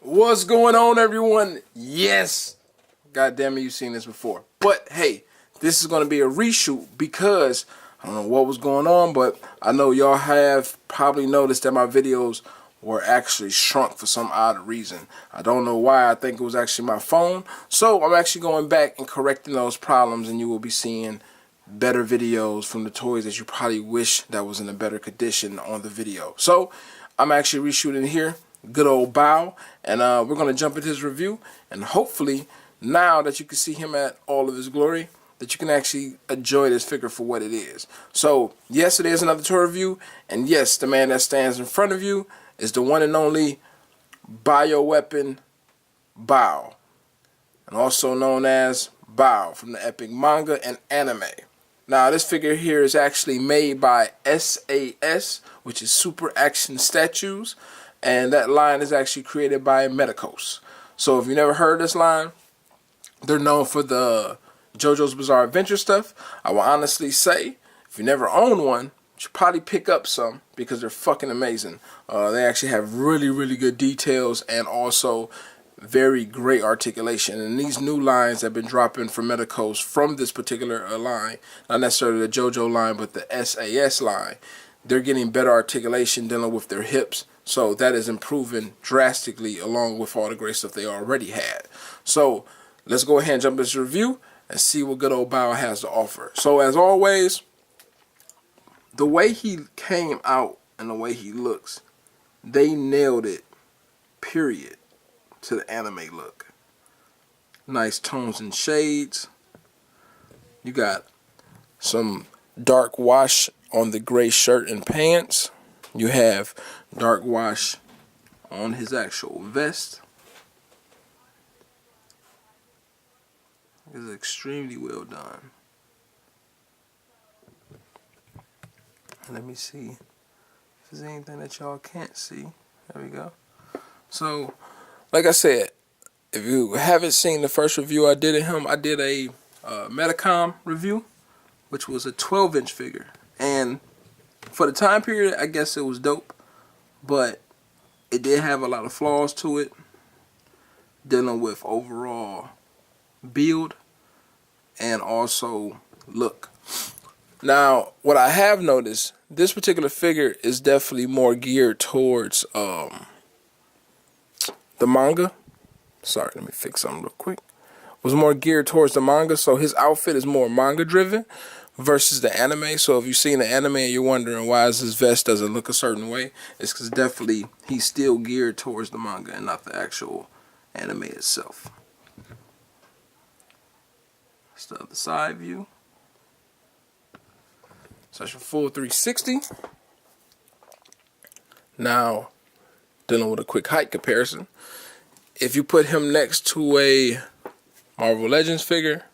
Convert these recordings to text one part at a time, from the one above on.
What's going on, everyone? Yes, God damn it, you've seen this before. But hey, this is going to be a reshoot because I don't know what was going on, but I know y'all have probably noticed that my videos were actually shrunk for some odd reason. I don't know why. I think it was actually my phone. So I'm actually going back and correcting those problems, and you will be seeing better videos from the toys that you probably wish that was in a better condition on the video. So I'm actually reshooting here, good old Baoh, and we're going to jump into his review, and hopefully now that you can see him at all of his glory, that you can actually enjoy this figure for what it is. So yes, it is another toy review, and yes, the man that stands in front of you is the one and only bioweapon Baoh, and also known as Baoh from the epic manga and anime. Now, this figure here is actually made by SAS, which is Super Action Statues, and that line is actually created by Medicos. So if you never heard this line, they're known for the JoJo's Bizarre Adventure stuff. I will honestly say, if you never own one, you should probably pick up some because they're fucking amazing. They actually have really good details and also very great articulation, and these new lines have been dropping from Medicos from this particular line, not necessarily the JoJo line but the SAS line. They're getting better articulation dealing with their hips, so that is improving drastically along with all the great stuff they already had. So let's go ahead and jump into this review and see what good old Baoh has to offer. So as always, the way he came out and the way he looks, they nailed it, period, to the anime look. Nice tones and shades. You got some dark wash on the gray shirt and pants. You have dark wash on his actual vest. It's extremely well done. Let me see if there's anything that y'all can't see. There we go. So like I said, if you haven't seen the first review I did of him, I did a Medicom review, which was a 12-inch figure. And for the time period, I guess it was dope, but it did have a lot of flaws to it, dealing with overall build and also look. Now, what I have noticed, this particular figure is definitely more geared towards the manga. Sorry, let me fix something real quick. Was more geared towards the manga, so his outfit is more manga driven versus the anime. So if you've seen the anime and you're wondering why his vest doesn't look a certain way, it's because definitely he's still geared towards the manga and not the actual anime itself. That's the other side view. So that's your full 360. Now, dealing with a quick height comparison. If you put him next to a Marvel Legends figure,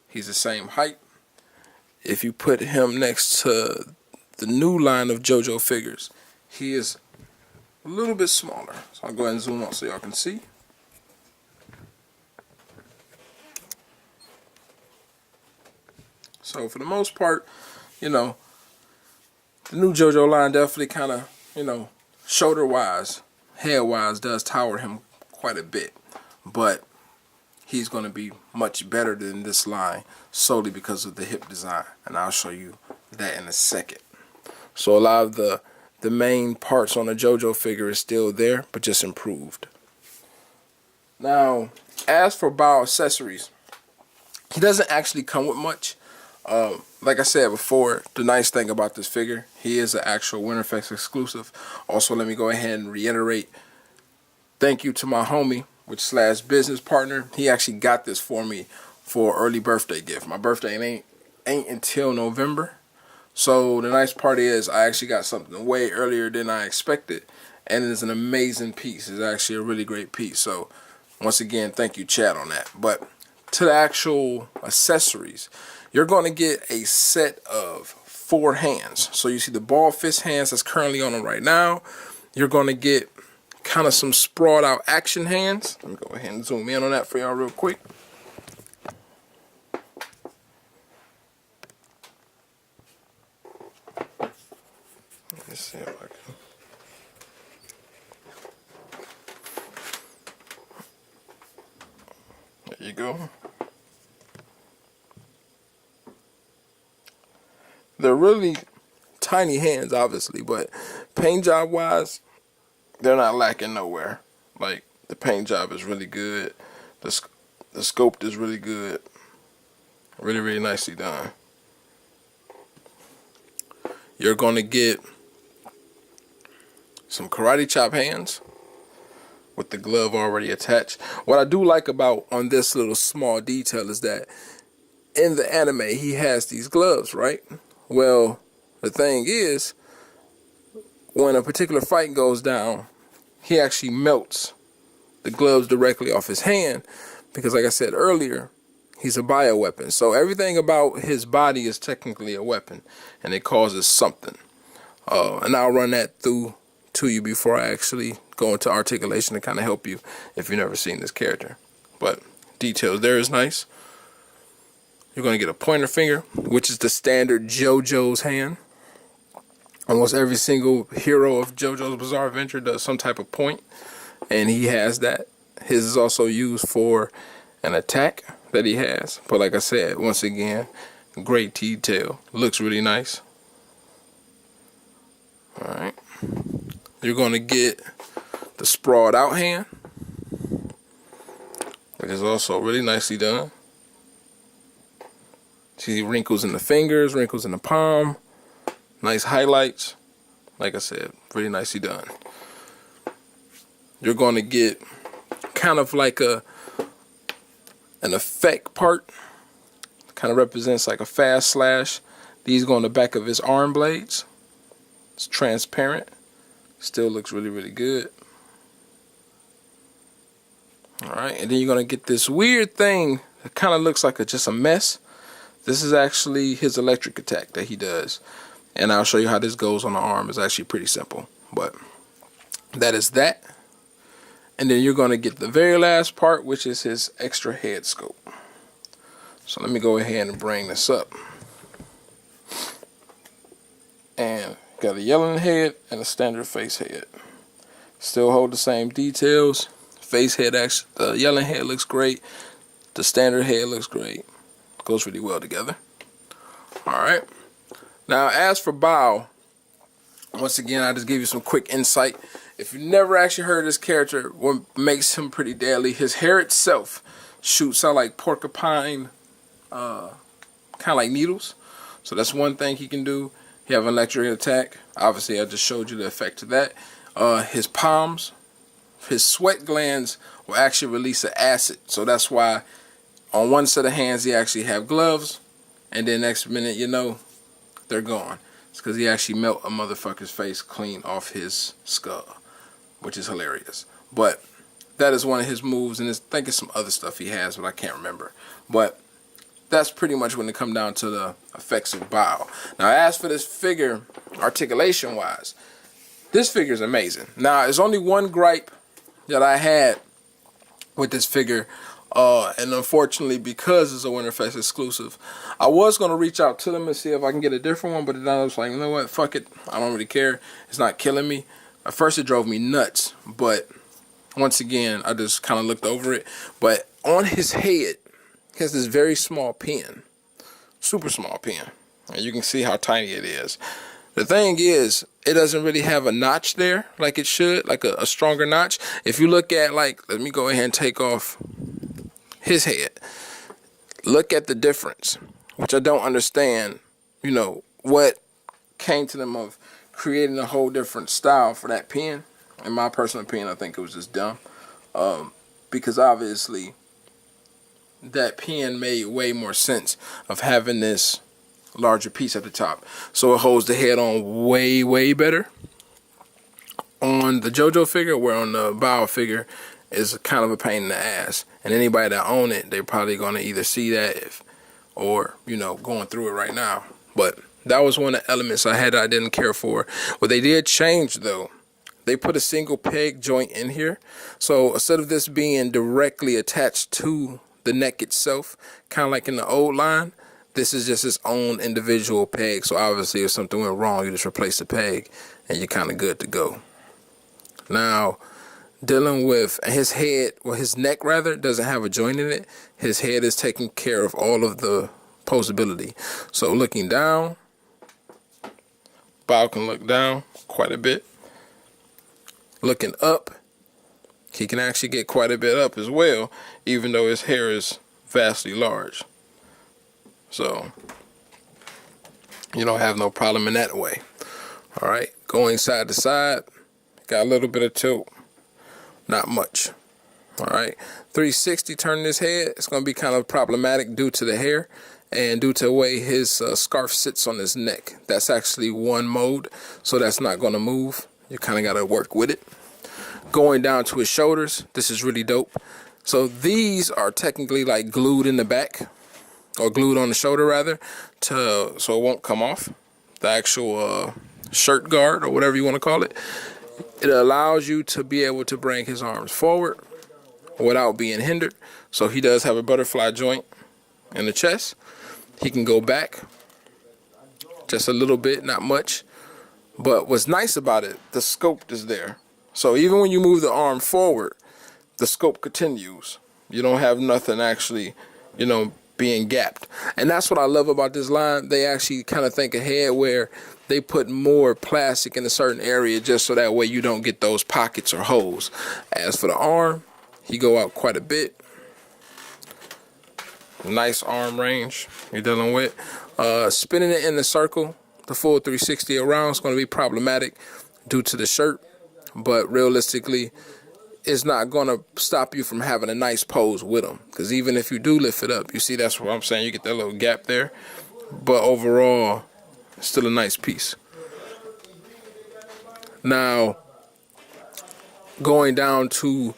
he's the same height. If you put him next to the new line of JoJo figures, he is a little bit smaller. So I'll go ahead and zoom out so y'all can see. So for the most part, you know, the new JoJo line definitely kind of, you know, shoulder-wise, head-wise does tower him quite a bit. But he's going to be much better than this line solely because of the hip design. And I'll show you that in a second. So a lot of the main parts on the JoJo figure is still there, but just improved. Now, as for Baoh accessories, he doesn't actually come with much. Like I said before, the nice thing about this figure, he is an actual Wonderfest exclusive. Also, let me go ahead and reiterate, thank you to my homie, which / business partner. He actually got this for me for early birthday gift. My birthday ain't until November. So the nice part is I actually got something way earlier than I expected. And it's an amazing piece. It's actually a really great piece. So once again, thank you, Chad, on that. But to the actual accessories, you're going to get a set of 4 hands. So you see the ball fist hands that's currently on him right now. You're going to get kind of some sprawled out action hands. Let me go ahead and zoom in on that for y'all real quick. Let me see if I can. Here you go. They're really tiny hands, obviously, but paint job wise, they're not lacking nowhere. Like, the paint job is really good. The sculpt is really good. Really, really nicely done. You're going to get some karate chop hands with the glove already attached. What I do like about on this little small detail is that in the anime he has these gloves, right? Well, the thing is, when a particular fight goes down, he actually melts the gloves directly off his hand because, like I said earlier, he's a bioweapon. So everything about his body is technically a weapon, and it causes something. And I'll run that through to you before I actually go into articulation to kind of help you if you've never seen this character. But details there is nice. You're going to get a pointer finger, which is the standard JoJo's hand. Almost every single hero of JoJo's Bizarre Adventure does some type of point, and he has that. His is also used for an attack that he has. But like I said, once again, great detail. Looks really nice. Alright. You're going to get the sprawled out hand, which is also really nicely done. See wrinkles in the fingers, wrinkles in the palm. Nice highlights. Like I said, really nicely done. You're going to get kind of like an effect part. Kind of represents like a fast slash. These go on the back of his arm blades. It's transparent. Still looks really, really good. Alright, and then you're going to get this weird thing that kind of looks like just a mess. This is actually his electric attack that he does. And I'll show you how this goes on the arm. It's actually pretty simple. But that is that. And then you're going to get the very last part, which is his extra head scope. So let me go ahead and bring this up. And got a yelling head and a standard face head. Still hold the same details. Face head, actually, the yelling head looks great. The standard head looks great. Goes really well together. Alright. Now, as for Baoh, once again, I just give you some quick insight. If you've never actually heard of this character, what makes him pretty deadly, his hair itself shoots out like porcupine, kind of like needles. So that's one thing he can do. He have an electric attack. Obviously, I just showed you the effect of that. His palms, his sweat glands will actually release an acid. So that's why on one set of hands he actually have gloves, and then next minute, you know, they're gone. It's because he actually melt a motherfucker's face clean off his skull, which is hilarious. But that is one of his moves, and I think it's some other stuff he has, but I can't remember. But that's pretty much when it comes down to the effects of Baoh. Now, as for this figure, articulation-wise, this figure is amazing. Now, there's only one gripe that I had with this figure, and unfortunately, because it's a Wonderfest exclusive, I was going to reach out to them and see if I can get a different one, but then I was like, you know what, fuck it, I don't really care, it's not killing me. At first it drove me nuts, but once again, I just kind of looked over it. But on his head, he has this very small pin, super small pin, and you can see how tiny it is. The thing is, it doesn't really have a notch there like it should, like a stronger notch. If you look at, like, let me go ahead and take off his head. Look at the difference, which I don't understand, you know, what came to them of creating a whole different style for that pen. In my personal opinion, I think it was just dumb. Because obviously, that pen made way more sense of having this larger piece at the top. So it holds the head on way, way better. On the JoJo figure, where on the Baoh figure, is kind of a pain in the ass. And anybody that own it, they're probably going to either see that or, you know, going through it right now. But that was one of the elements I had that I didn't care for. What they did change, though, they put a single peg joint in here. So instead of this being directly attached to the neck itself, kind of like in the old line, this is just its own individual peg. So obviously if something went wrong, you just replace the peg and you're kind of good to go. Now, dealing with his head, well, his neck rather, doesn't have a joint in it. His head is taking care of all of the posability. So looking down, Baoh can look down quite a bit. Looking up, he can actually get quite a bit up as well, even though his hair is vastly large. So you don't have no problem in that way. All right, going side to side, got a little bit of tilt, not much. All right, 360 turning his head, it's going to be kind of problematic due to the hair and due to the way his scarf sits on his neck. That's actually one mode, so that's not going to move. You kind of got to work with it. Going down to his shoulders, this is really dope. So these are technically like glued in the back, or glued on the shoulder rather, so it won't come off. The actual shirt guard, or whatever you want to call it. It allows you to be able to bring his arms forward without being hindered. So he does have a butterfly joint in the chest. He can go back just a little bit, not much. But what's nice about it, the sculpt is there. So even when you move the arm forward, the sculpt continues. You don't have nothing actually, being gapped. And that's what I love about this line. They actually kind of think ahead, where they put more plastic in a certain area just so that way you don't get those pockets or holes. As for the arm, he go out quite a bit. Nice arm range you're dealing with. Spinning it in the circle, the full 360 around, is going to be problematic due to the shirt. But realistically, it's not going to stop you from having a nice pose with them. Because even if you do lift it up, you see, that's what I'm saying, you get that little gap there. But overall, still a nice piece. Now, going down to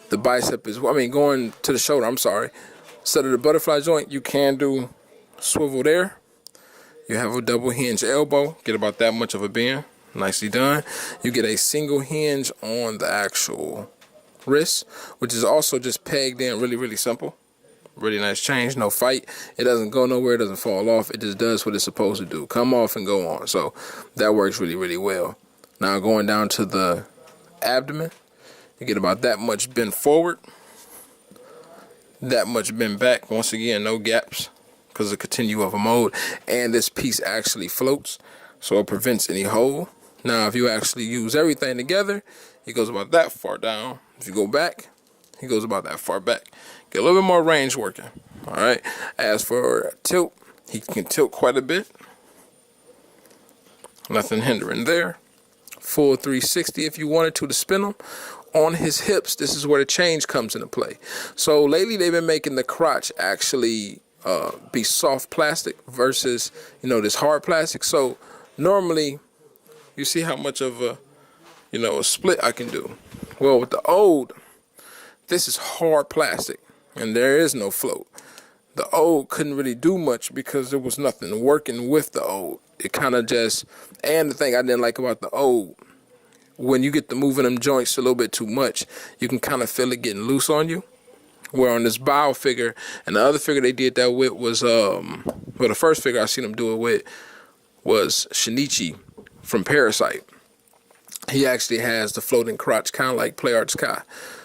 the bicep going to the shoulder, I'm sorry. Instead of the butterfly joint, you can do swivel there. You have a double hinge elbow, get about that much of a bend. Nicely done. You get a single hinge on the actual wrist, which is also just pegged in really, really simple. Really nice change, no fight. It doesn't go nowhere, it doesn't fall off. It just does what it's supposed to do. Come off and go on. So that works really, really well. Now going down to the abdomen, you get about that much bend forward, that much bend back. Once again, no gaps because of continue of a mode. And this piece actually floats, so it prevents any hole. Now, if you actually use everything together, he goes about that far down. If you go back, he goes about that far back. Get a little bit more range working. All right. As for tilt, he can tilt quite a bit. Nothing hindering there. Full 360 if you wanted to spin him. On his hips, this is where the change comes into play. So lately, they've been making the crotch actually be soft plastic versus, this hard plastic. So normally, you see how much of a split I can do. Well, with the old, this is hard plastic and there is no float. The old couldn't really do much because there was nothing working with the old. It kind of just, and the thing I didn't like about the old, when you get to moving them joints a little bit too much, you can kind of feel it getting loose on you. Where on this Baoh figure, and the other figure they did that with was, the first figure I seen them do it with was Shinichi from Parasite. He actually has the floating crotch, kind of like Play Arts Kai.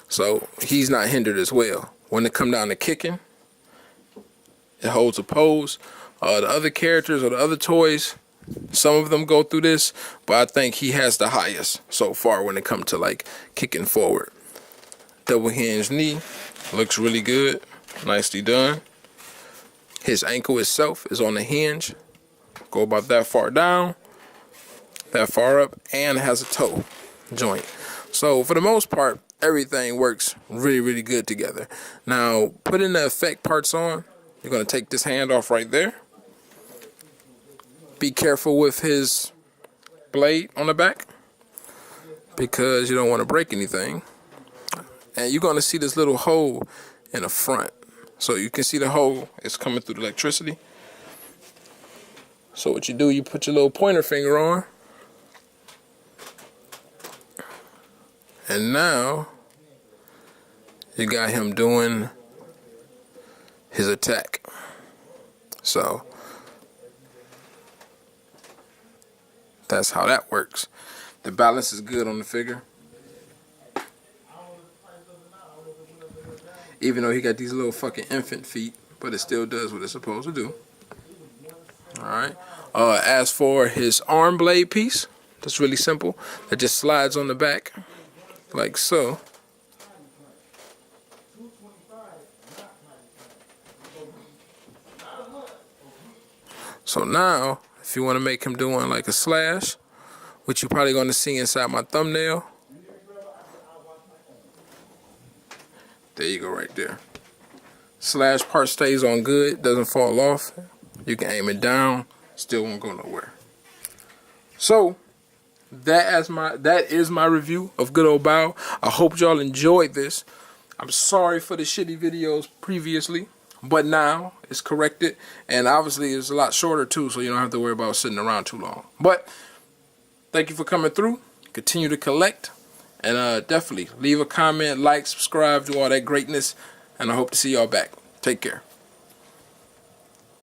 So he's not hindered as well. When it come down to kicking, it holds a pose. The other characters or the other toys, some of them go through this, but I think he has the highest so far when it comes to like kicking forward. Double hinge knee, looks really good, nicely done. His ankle itself is on the hinge. Go about that far down, that far up, and has a toe joint. So for the most part, everything works really, really good together. Now, putting the effect parts on, you're going to take this hand off right there. Be careful with his blade on the back because you don't want to break anything. And you're going to see this little hole in the front. So you can see the hole is coming through the electricity. So what you do, you put your little pointer finger on. And now you got him doing his attack. So that's how that works. The balance is good on the figure. even though he got these little fucking infant feet, but it still does what it's supposed to do. Alright. As for his arm blade piece, that's really simple. It just slides on the back, like so. So now, if you want to make him doing like a slash, which you're probably going to see inside my thumbnail, there you go right there. Slash part stays on good, doesn't fall off. You can aim it down, still won't go nowhere. So that is my review of good old Baoh. I hope y'all enjoyed this. I'm sorry for the shitty videos previously, but now it's corrected, and obviously it's a lot shorter too, so you don't have to worry about sitting around too long. But thank you for coming through. Continue to collect, and definitely leave a comment, like, subscribe, do all that greatness, and I hope to see y'all back. Take care.